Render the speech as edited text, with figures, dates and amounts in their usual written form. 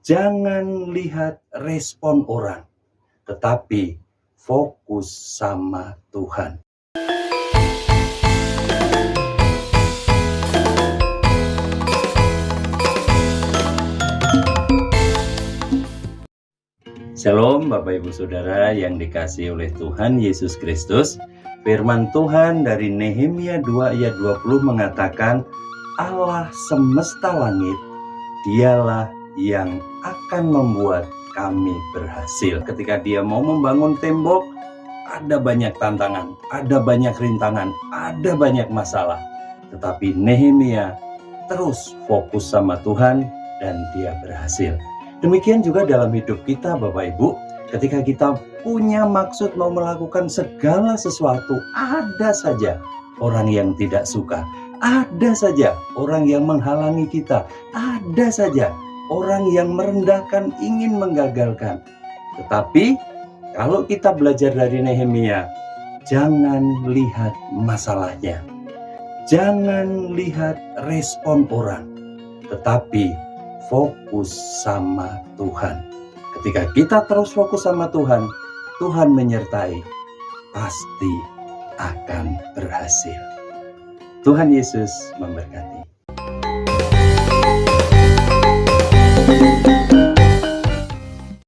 Jangan lihat respon orang, tetapi fokus sama Tuhan. Shalom Bapak Ibu Saudara yang dikasihi oleh Tuhan Yesus Kristus. Firman Tuhan dari Nehemia 2 ayat 20 mengatakan, Allah semesta langit, dialah yang akan membuat kami berhasil. Ketika dia mau membangun tembok, ada banyak tantangan, ada banyak rintangan, ada banyak masalah. Tetapi Nehemia terus fokus sama Tuhan dan dia berhasil. Demikian juga dalam hidup kita Bapak Ibu, ketika kita punya maksud mau melakukan segala sesuatu, ada saja orang yang tidak suka, ada saja orang yang menghalangi kita, ada saja orang yang merendahkan, ingin menggagalkan. Tetapi kalau kita belajar dari Nehemia, jangan lihat masalahnya, jangan lihat respon orang, tetapi fokus sama Tuhan. Ketika kita terus fokus sama Tuhan, Tuhan menyertai, pasti akan berhasil. Tuhan Yesus memberkati.